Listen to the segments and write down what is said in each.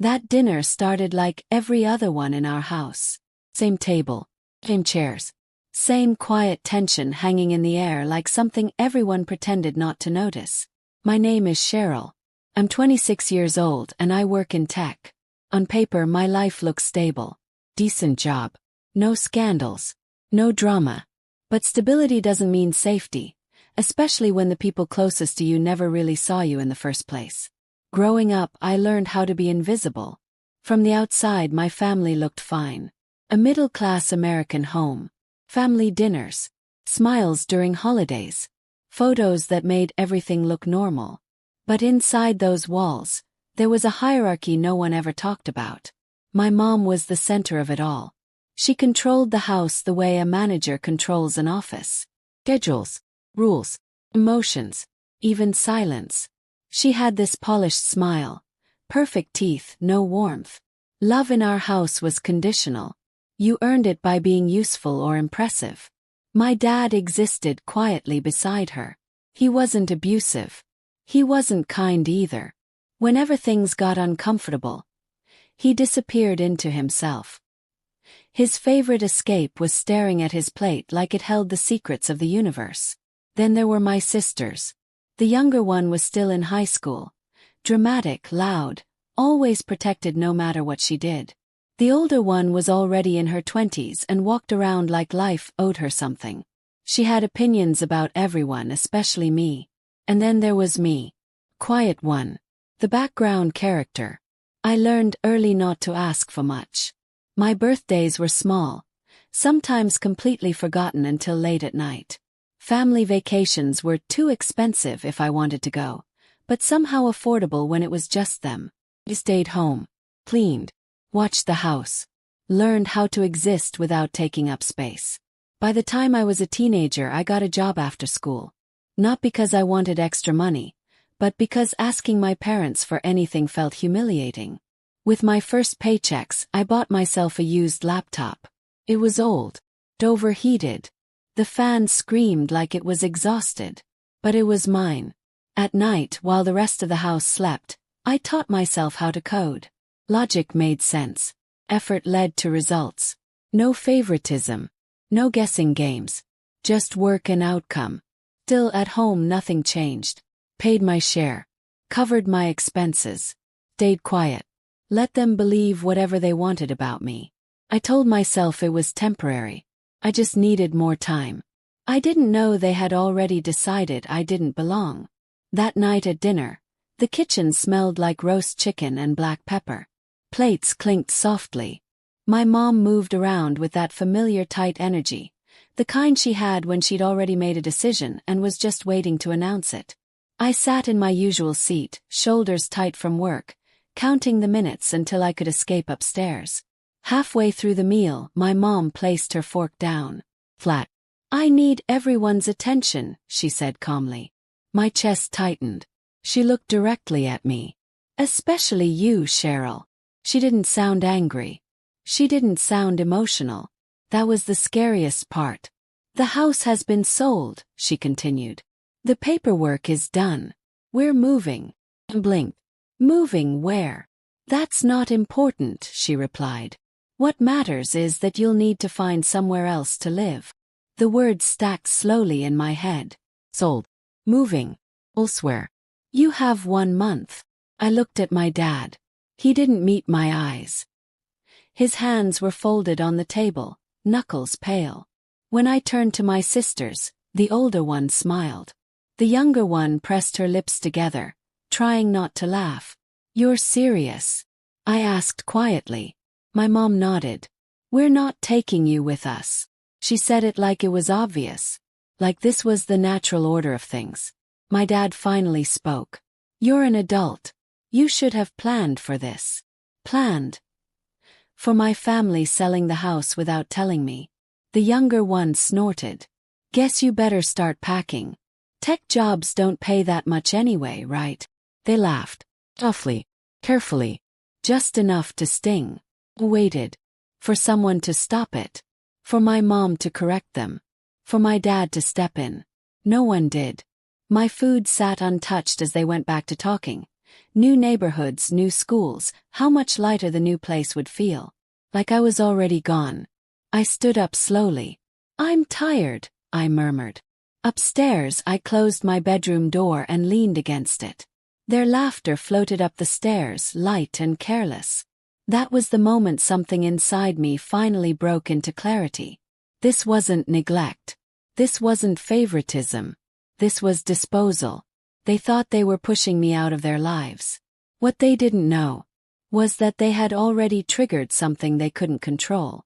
That dinner started like every other one in our house. Same table, same chairs, same quiet tension hanging in the air like something everyone pretended not to notice. My name is Cheryl. I'm 26 years old and I work in tech. On paper, my life looks stable. Decent job. No scandals. No drama. But stability doesn't mean safety, especially when the people closest to you never really saw you in the first place. Growing up, I learned how to be invisible. From the outside, my family looked fine. A middle-class American home. Family dinners. Smiles during holidays. Photos that made everything look normal. But inside those walls, there was a hierarchy no one ever talked about. My mom was the center of it all. She controlled the house the way a manager controls an office. Schedules, rules, emotions, even silence. She had this polished smile. Perfect teeth, no warmth. Love in our house was conditional. You earned it by being useful or impressive. My dad existed quietly beside her. He wasn't abusive. He wasn't kind either. Whenever things got uncomfortable, he disappeared into himself. His favorite escape was staring at his plate like it held the secrets of the universe. Then there were my sisters. The younger one was still in high school. Dramatic, loud, always protected no matter what she did. The older one was already in her 20s and walked around like life owed her something. She had opinions about everyone, especially me. And then there was me. Quiet one. The background character. I learned early not to ask for much. My birthdays were small, sometimes completely forgotten until late at night. Family vacations were too expensive if I wanted to go, but somehow affordable when it was just them. I stayed home, cleaned, watched the house, learned how to exist without taking up space. By the time I was a teenager, I got a job after school. Not because I wanted extra money, but because asking my parents for anything felt humiliating. With my first paychecks, I bought myself a used laptop. It was old, overheated. The fan screamed like it was exhausted. But it was mine. At night, while the rest of the house slept, I taught myself how to code. Logic made sense. Effort led to results. No favoritism. No guessing games. Just work and outcome. Still at home, nothing changed. Paid my share. Covered my expenses. Stayed quiet. Let them believe whatever they wanted about me. I told myself it was temporary. I just needed more time. I didn't know they had already decided I didn't belong. That night at dinner, the kitchen smelled like roast chicken and black pepper. Plates clinked softly. My mom moved around with that familiar tight energy, the kind she had when she'd already made a decision and was just waiting to announce it. I sat in my usual seat, shoulders tight from work, counting the minutes until I could escape upstairs. Halfway through the meal, my mom placed her fork down. Flat. "I need everyone's attention," she said calmly. My chest tightened. She looked directly at me. "Especially you, Cheryl." She didn't sound angry. She didn't sound emotional. That was the scariest part. "The house has been sold," she continued. "The paperwork is done. We're moving." I blinked. "Moving where?" "That's not important," she replied. "What matters is that you'll need to find somewhere else to live." The words stacked slowly in my head. Sold. Moving. Elsewhere. "You have 1 month." I looked at my dad. He didn't meet my eyes. His hands were folded on the table, knuckles pale. When I turned to my sisters, the older one smiled. The younger one pressed her lips together, trying not to laugh. "You're serious?" I asked quietly. My mom nodded. "We're not taking you with us." She said it like it was obvious, like this was the natural order of things. My dad finally spoke. "You're an adult. You should have planned for this." Planned? For my family selling the house without telling me. The younger one snorted. "Guess you better start packing. Tech jobs don't pay that much anyway, right?" They laughed. Softly, carefully, just enough to sting. I waited. For someone to stop it. For my mom to correct them. For my dad to step in. No one did. My food sat untouched as they went back to talking, New neighborhoods, new schools, how much lighter the new place would feel. Like I was already gone. I stood up slowly. "I'm tired," I murmured. Upstairs, I closed my bedroom door and leaned against it. Their laughter floated up the stairs, light and careless. That was the moment something inside me finally broke into clarity. This wasn't neglect. This wasn't favoritism. This was disposal. They thought they were pushing me out of their lives. What they didn't know was that they had already triggered something they couldn't control.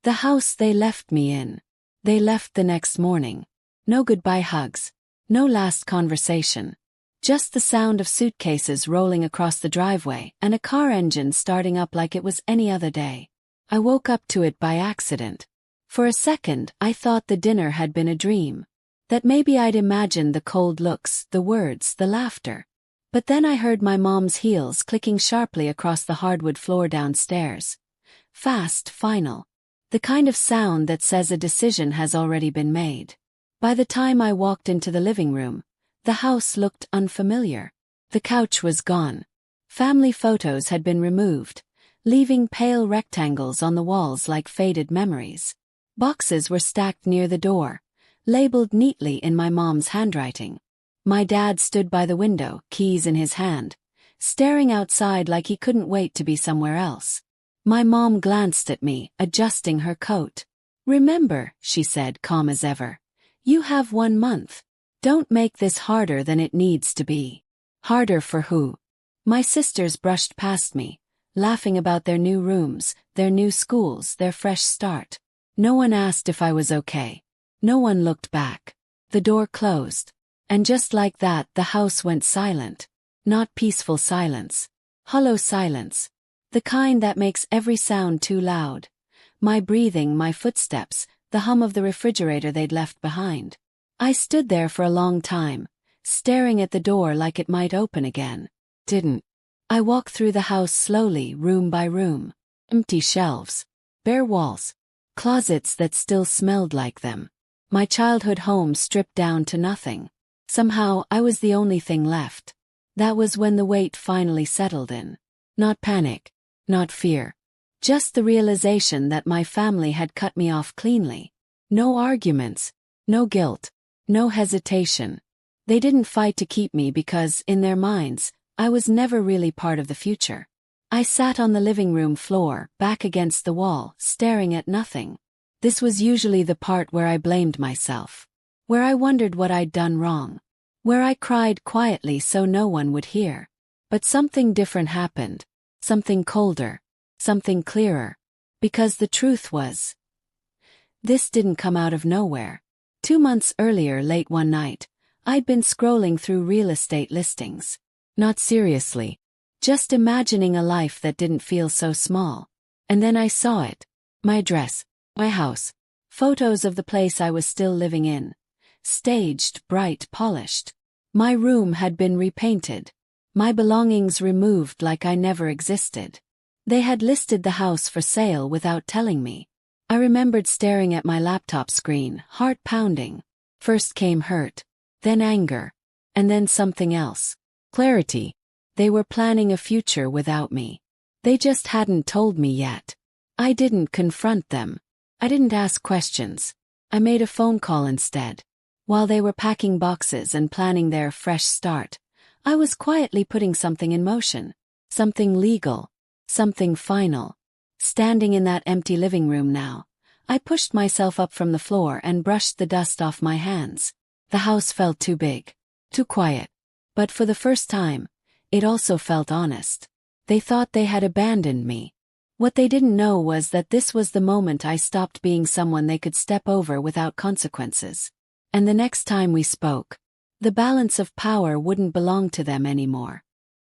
The house they left me in. They left the next morning. No goodbye hugs. No last conversation. Just the sound of suitcases rolling across the driveway and a car engine starting up like it was any other day. I woke up to it by accident. For a second, I thought the dinner had been a dream. That maybe I'd imagined the cold looks, the words, the laughter. But then I heard my mom's heels clicking sharply across the hardwood floor downstairs. Fast, final. The kind of sound that says a decision has already been made. By the time I walked into the living room, the house looked unfamiliar. The couch was gone. Family photos had been removed, leaving pale rectangles on the walls like faded memories. Boxes were stacked near the door, labeled neatly in my mom's handwriting. My dad stood by the window, keys in his hand, staring outside like he couldn't wait to be somewhere else. My mom glanced at me, adjusting her coat. "Remember," she said, calm as ever, "you have 1 month. Don't make this harder than it needs to be." Harder for who? My sisters brushed past me, laughing about their new rooms, their new schools, their fresh start. No one asked if I was okay. No one looked back. The door closed. And just like that, the house went silent. Not peaceful silence. Hollow silence. The kind that makes every sound too loud. My breathing, my footsteps, the hum of the refrigerator they'd left behind. I stood there for a long time, staring at the door like it might open again. Didn't. I walked through the house slowly, room by room. Empty shelves. Bare walls. Closets that still smelled like them. My childhood home stripped down to nothing. Somehow, I was the only thing left. That was when the weight finally settled in. Not panic. Not fear. Just the realization that my family had cut me off cleanly. No arguments. No guilt. No hesitation. They didn't fight to keep me because, in their minds, I was never really part of the future. I sat on the living room floor, back against the wall, staring at nothing. This was usually the part where I blamed myself. Where I wondered what I'd done wrong. Where I cried quietly so no one would hear. But something different happened. Something colder. Something clearer. Because the truth was, this didn't come out of nowhere. 2 months earlier, late one night, I'd been scrolling through real estate listings. Not seriously. Just imagining a life that didn't feel so small. And then I saw it. My address. My house. Photos of the place I was still living in. Staged, bright, polished. My room had been repainted. My belongings removed like I never existed. They had listed the house for sale without telling me. I remembered staring at my laptop screen, heart pounding. First came hurt. Then anger. And then something else. Clarity. They were planning a future without me. They just hadn't told me yet. I didn't confront them. I didn't ask questions. I made a phone call instead. While they were packing boxes and planning their fresh start, I was quietly putting something in motion. Something legal. Something final. Standing in that empty living room now, I pushed myself up from the floor and brushed the dust off my hands. The house felt too big. Too quiet. But for the first time, it also felt honest. They thought they had abandoned me. What they didn't know was that this was the moment I stopped being someone they could step over without consequences. And the next time we spoke, the balance of power wouldn't belong to them anymore.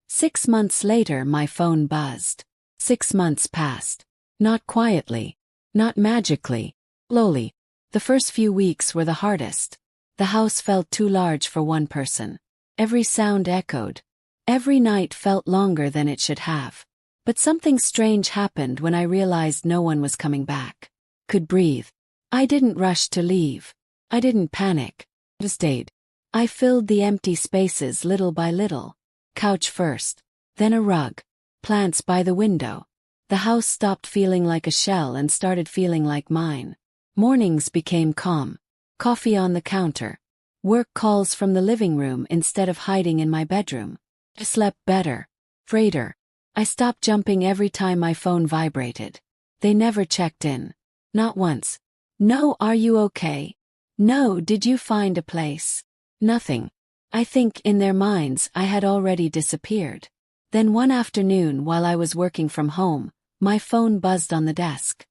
6 months later, my phone buzzed. 6 months passed. Not quietly. Not magically. Slowly. The first few weeks were the hardest. The house felt too large for one person. Every sound echoed. Every night felt longer than it should have. But something strange happened when I realized no one was coming back. Could breathe. I didn't rush to leave. I didn't panic. I stayed. I filled the empty spaces little by little. Couch first. Then a rug. Plants by the window. The house stopped feeling like a shell and started feeling like mine. Mornings became calm. Coffee on the counter. Work calls from the living room instead of hiding in my bedroom. I slept better. Freighter. I stopped jumping every time my phone vibrated. They never checked in. Not once. No, are you okay? No, did you find a place? Nothing. I think in their minds I had already disappeared. Then one afternoon while I was working from home, my phone buzzed on the desk.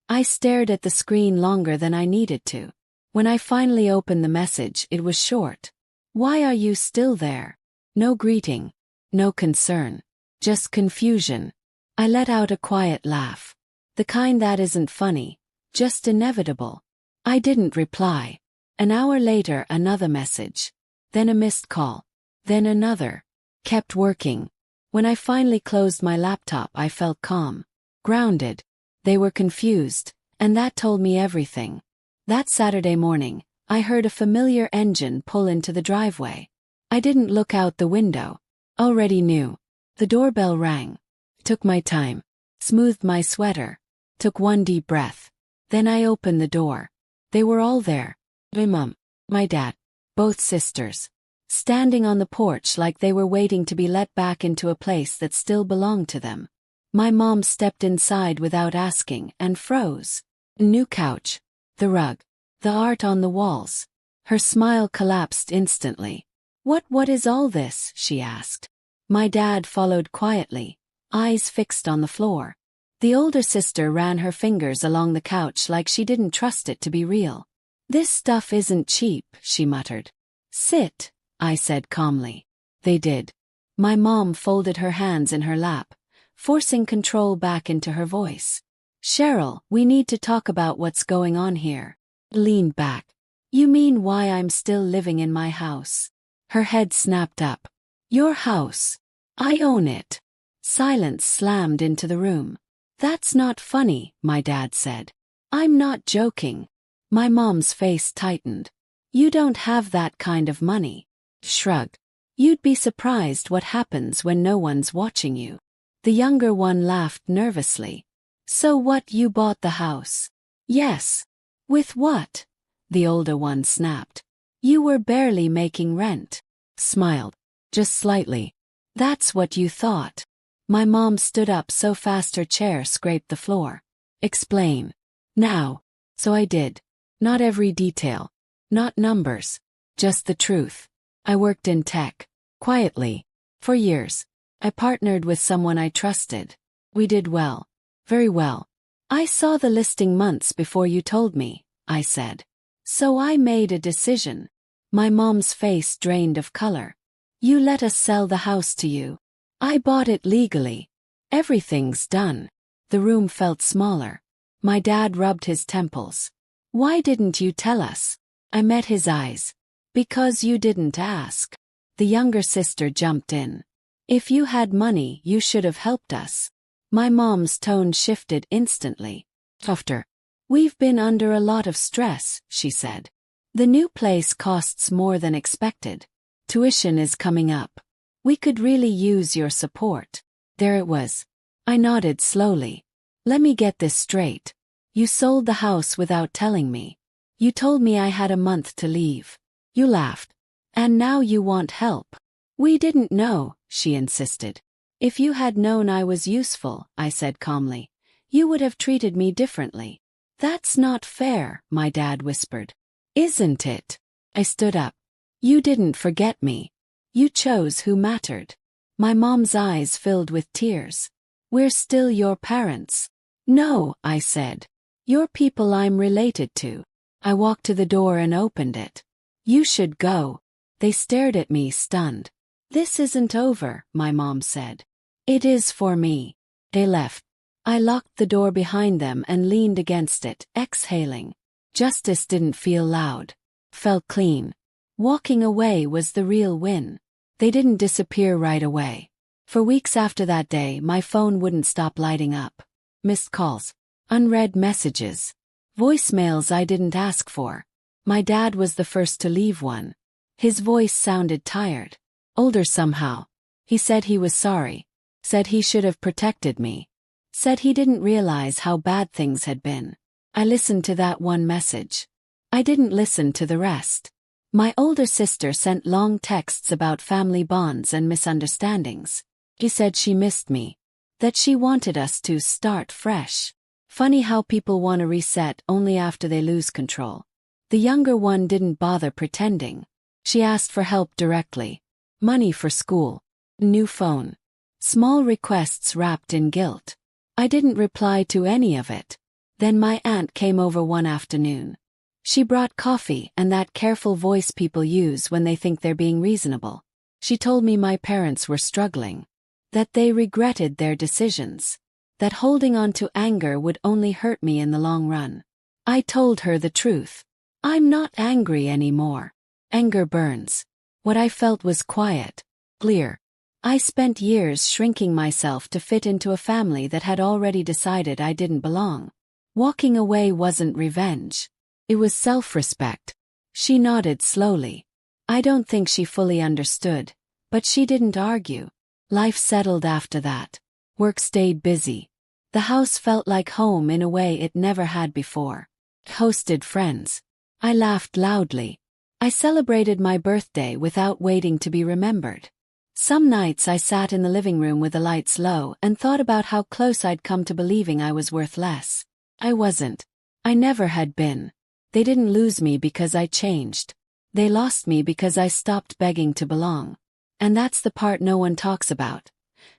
I stared at the screen longer than I needed to. When I finally opened the message, it was short. Why are you still there? No greeting. No concern. Just confusion. I let out a quiet laugh. The kind that isn't funny. Just inevitable. I didn't reply. An hour later, another message. Then a missed call. Then another. Kept working. When I finally closed my laptop, I felt calm. Grounded. They were confused, and that told me everything. That Saturday morning, I heard a familiar engine pull into the driveway. I didn't look out the window. Already knew. The doorbell rang. Took my time. Smoothed my sweater. Took one deep breath. Then I opened the door. They were all there. My mom. My dad. Both sisters. Standing on the porch like they were waiting to be let back into a place that still belonged to them. My mom stepped inside without asking and froze. New couch. The rug. The art on the walls. Her smile collapsed instantly. What is all this?" she asked. My dad followed quietly, eyes fixed on the floor. The older sister ran her fingers along the couch like she didn't trust it to be real. "This stuff isn't cheap," she muttered. "Sit," I said calmly. They did. My mom folded her hands in her lap, forcing control back into her voice. "Cheryl, we need to talk about what's going on here." Leaned back. "You mean why I'm still living in my house?" Her head snapped up. "Your house. I own it." Silence slammed into the room. "That's not funny," my dad said. "I'm not joking." My mom's face tightened. "You don't have that kind of money." Shrugged. "You'd be surprised what happens when no one's watching you." The younger one laughed nervously. "So what, you bought the house?" "Yes." "With what?" The older one snapped. "You were barely making rent." Smiled. "Just slightly." "That's what you thought." My mom stood up so fast her chair scraped the floor. "Explain." "Now." So I did. Not every detail. Not numbers. Just the truth. I worked in tech. Quietly. For years. I partnered with someone I trusted. We did well. Very well. "I saw the listing months before you told me," I said. "So I made a decision." My mom's face drained of color. "You let us sell the house to you." "I bought it legally. Everything's done." The room felt smaller. My dad rubbed his temples. "Why didn't you tell us?" I met his eyes. "Because you didn't ask." The younger sister jumped in. "If you had money, you should have helped us." My mom's tone shifted instantly. "After. We've been under a lot of stress," she said. "The new place costs more than expected. Tuition is coming up. We could really use your support." There it was. I nodded slowly. "Let me get this straight. You sold the house without telling me. You told me I had a month to leave." You laughed. "And now you want help." "We didn't know," she insisted. "If you had known I was useful," I said calmly, "you would have treated me differently." "That's not fair," my dad whispered. "Isn't it?" I stood up. "You didn't forget me. You chose who mattered." My mom's eyes filled with tears. "We're still your parents." "No," I said. "You're people I'm related to." I walked to the door and opened it. "You should go." They stared at me stunned. "This isn't over," my mom said. "It is for me." They left. I locked the door behind them and leaned against it, exhaling. Justice didn't feel loud. Felt clean. Walking away was the real win. They didn't disappear right away. For weeks after that day, my phone wouldn't stop lighting up. Missed calls. Unread messages. Voicemails I didn't ask for. My dad was the first to leave one. His voice sounded tired. Older somehow, He said he was sorry. Said he should have protected me. Said he didn't realize how bad things had been. I listened to that one message. I didn't listen to the rest. My older sister sent long texts about family bonds and misunderstandings. She said she missed me. That she wanted us to start fresh. Funny how people want to reset only after they lose control. The younger one didn't bother pretending. She asked for help directly. Money for school. New phone. Small requests wrapped in guilt. I didn't reply to any of it. Then my aunt came over one afternoon. She brought coffee and that careful voice people use when they think they're being reasonable. She told me my parents were struggling. That they regretted their decisions. That holding on to anger would only hurt me in the long run. I told her the truth. I'm not angry anymore. Anger burns. What I felt was quiet, clear. I spent years shrinking myself to fit into a family that had already decided I didn't belong. Walking away wasn't revenge. It was self-respect. She nodded slowly. I don't think she fully understood, but she didn't argue. Life settled after that. Work stayed busy. The house felt like home in a way it never had before. Hosted friends. I laughed loudly. I celebrated my birthday without waiting to be remembered. Some nights I sat in the living room with the lights low and thought about how close I'd come to believing I was worth less. I wasn't. I never had been. They didn't lose me because I changed. They lost me because I stopped begging to belong. And that's the part no one talks about.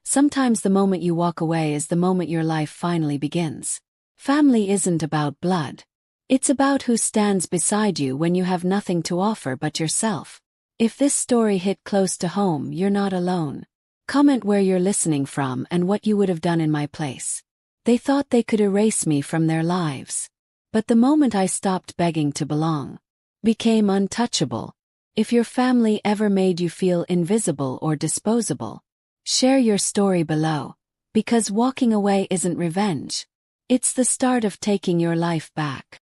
Sometimes the moment you walk away is the moment your life finally begins. Family isn't about blood. It's about who stands beside you when you have nothing to offer but yourself. If this story hit close to home, you're not alone. Comment where you're listening from and what you would have done in my place. They thought they could erase me from their lives. But the moment I stopped begging to belong, became untouchable. If your family ever made you feel invisible or disposable, share your story below, because walking away isn't revenge. It's the start of taking your life back.